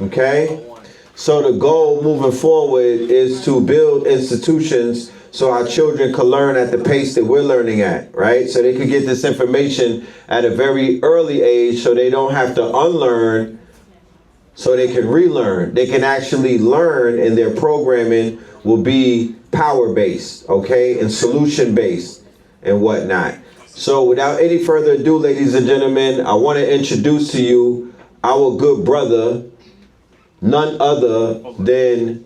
Okay? So the goal moving forward is to build institutions so our children can learn at the pace that we're learning at, right? So they could get this information at a very early age so they don't have to unlearn, so they can relearn. They can actually learn, and their programming will be power based, okay, and solution based and whatnot. So without any further ado, ladies and gentlemen, I want to introduce to you our good brother, none other than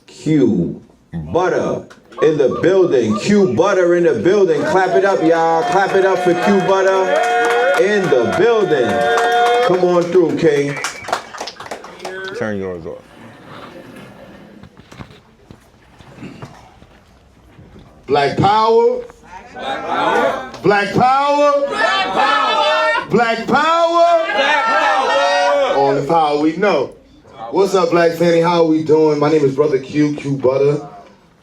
Q Butter in the building. Q Butter in the building. Clap it up, y'all. Clap it up for Q Butter in the building. Come on through, King. Turn yours off. Black power. Black power. Black power. Black power. Black power. Black power. All the power we know. What's up, Black Fanny? How are we doing? My name is Brother Q Butter.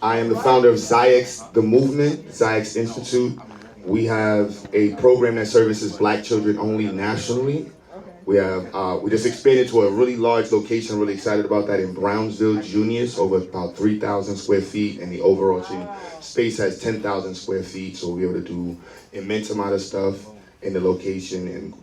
I am the founder of Ziax, the movement, Ziax Institute. We have a program that services Black children only nationally. We just expanded to a really large location. Really excited about that in Brownsville, Junius, over about 3,000 square feet, and the overarching space has 10,000 square feet. So we'll be able to do immense amount of stuff in the location. And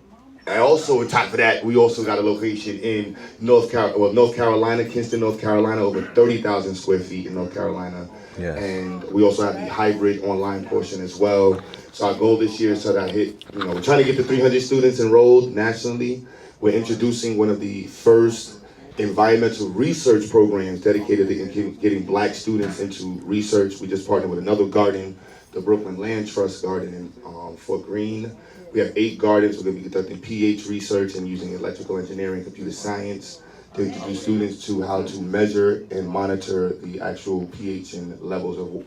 I also, on top of that, we also got a location in North Carolina, Kinston, North Carolina, over 30,000 square feet in North Carolina. Yes. And we also have the hybrid online portion as well. So our goal this year is to hit, we're trying to get to 300 students enrolled nationally. We're introducing one of the first environmental research programs dedicated to getting Black students into research. We just partnered with another garden, the Brooklyn Land Trust Garden in Fort Greene. We have 8 gardens. We're going to be conducting pH research and using electrical engineering, computer science to introduce students to how to measure and monitor the actual pH and levels of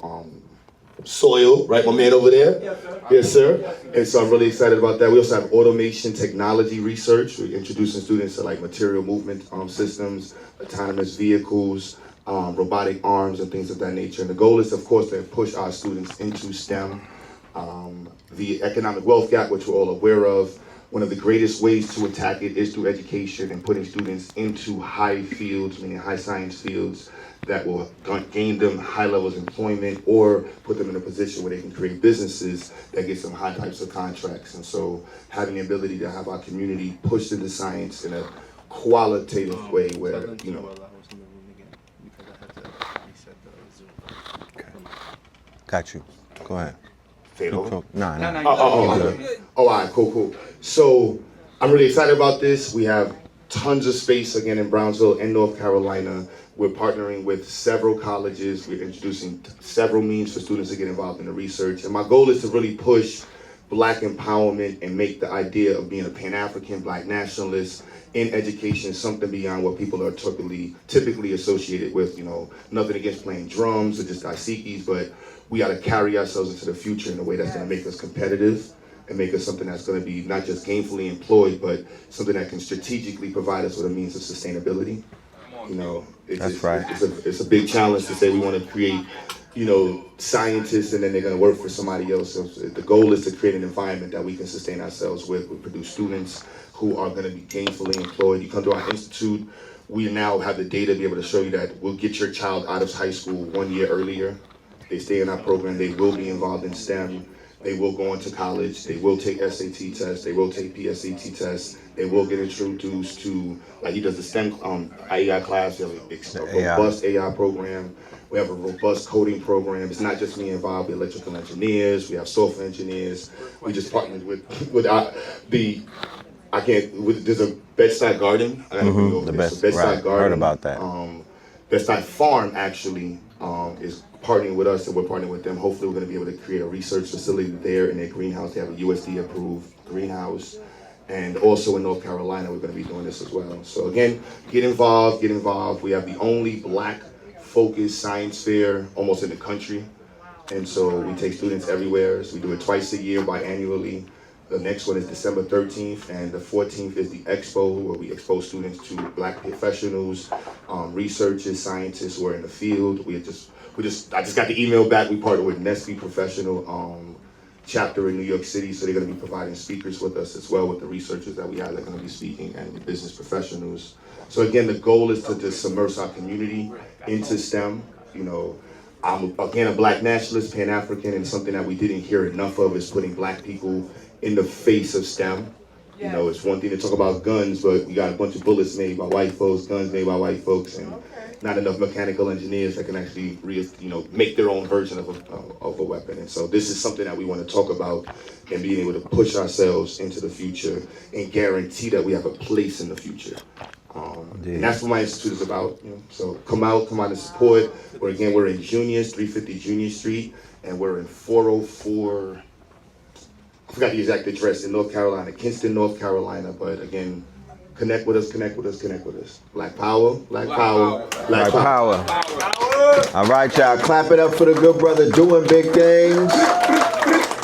soil, right, my man over there? Yes, sir. Yes, sir. And so I'm really excited about that. We also have automation technology research. We're introducing students to material movement systems, autonomous vehicles, robotic arms, and things of that nature. And the goal is, of course, to push our students into STEM. The economic wealth gap, which we're all aware of, one of the greatest ways to attack it is through education and putting students into high fields, meaning high science fields, that will gain them high levels of employment or put them in a position where they can create businesses that get some high types of contracts. And so having the ability to have our community pushed into science in a qualitative way where, Got you. Go ahead. Fatal? Nah. All right, cool. So I'm really excited about this. We have tons of space again in Brownsville and North Carolina. We're partnering with several colleges. We're introducing several means for students to get involved in the research. And my goal is to really push Black empowerment and make the idea of being a Pan-African Black nationalist in education something beyond what people are typically associated with. Nothing against playing drums or just daisikis, but we got to carry ourselves into the future in a way that's going to make us competitive and make us something that's going to be not just gainfully employed, but something that can strategically provide us with a means of sustainability. It's a big challenge to say we want to create, scientists and then they're going to work for somebody else. So the goal is to create an environment that we can sustain ourselves with. We produce students who are going to be gainfully employed. You come to our institute, we now have the data to be able to show you that we'll get your child out of high school 1 year earlier. They stay in our program, they will be involved in STEM. They will go into college, they will take SAT tests, they will take PSAT tests, they will get introduced to, he does the STEM AI class, we have a robust AI program, we have a robust coding program. It's not just me involved, we have electrical engineers, we have software engineers. We just partnered with there's a Bedside Garden. The Bedside Garden. Heard about that. Bedside Farm actually is partnering with us, and we're partnering with them. Hopefully we're going to be able to create a research facility there in their greenhouse. They have a USD approved greenhouse. And also in North Carolina, we're going to be doing this as well. So again, get involved. We have the only Black focused science fair almost in the country. And so we take students everywhere. So we do it twice a year, biannually. The next one is December 13th, and the 14th is the expo, where we expose students to Black professionals, researchers, scientists who are in the field. I just got the email back. We partnered with Nestle Professional chapter in New York City, so they're going to be providing speakers with us as well, with the researchers that we have that are going to be speaking and the business professionals. So again, the goal is to just submerge our community into STEM. You know, I'm again a Black nationalist, Pan-African, and something that we didn't hear enough of is putting Black people in the face of STEM. You know, it's one thing to talk about guns, but we got a bunch of bullets made by white folks, guns made by white folks, and not enough mechanical engineers that can actually, make their own version of a weapon. And so this is something that we want to talk about and being able to push ourselves into the future and guarantee that we have a place in the future. And that's what my institute is about. You know? So come out and support. We're in Junius, 350 Junior Street, and we're in 404. I forgot the exact address in North Carolina, Kinston, North Carolina. But again, connect with us. Black power, black power, black power. All right, y'all, clap it up for the good brother doing big things.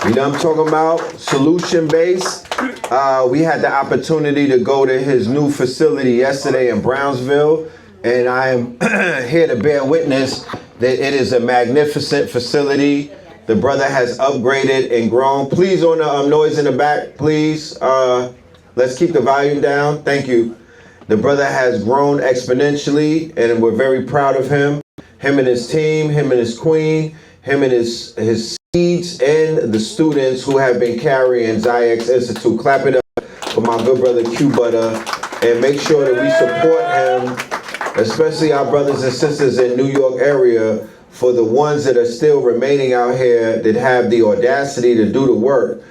You know what I'm talking about? Solution based. We had the opportunity to go to his new facility yesterday in Brownsville, and I am here to bear witness that it is a magnificent facility. The brother has upgraded and grown. Please, on the noise in the back, please. Let's keep the volume down. Thank you. The brother has grown exponentially, and we're very proud of him. Him and his team, him and his queen, him and his seeds, and the students who have been carrying Ziax Institute. Clap it up for my good brother Q Butter, and make sure that we support him, especially our brothers and sisters in New York area. For the ones that are still remaining out here that have the audacity to do the work,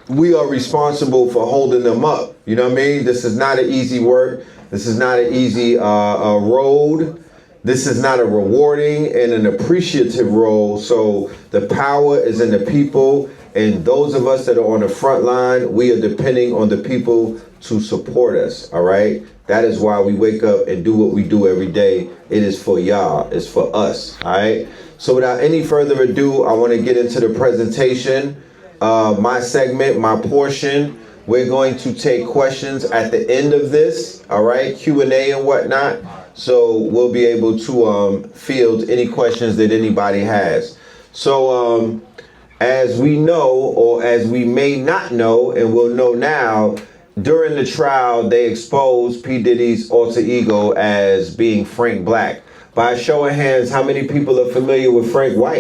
we are responsible for holding them up. You know what I mean? This is not an easy work. This is not an easy road. This is not a rewarding and an appreciative role. So the power is in the people, and those of us that are on the front line, we are depending on the people to support us, all right? That is why we wake up and do what we do every day. It is for y'all, it's for us, all right? So without any further ado, I wanna get into the presentation. My segment, my portion. We're going to take questions at the end of this, all right? Q&A and whatnot. So we'll be able to field any questions that anybody has. So as we know, or as we may not know, and we'll know now, during the trial, they exposed P. Diddy's alter ego as being Frank Black. By a show of hands, how many people are familiar with Frank White?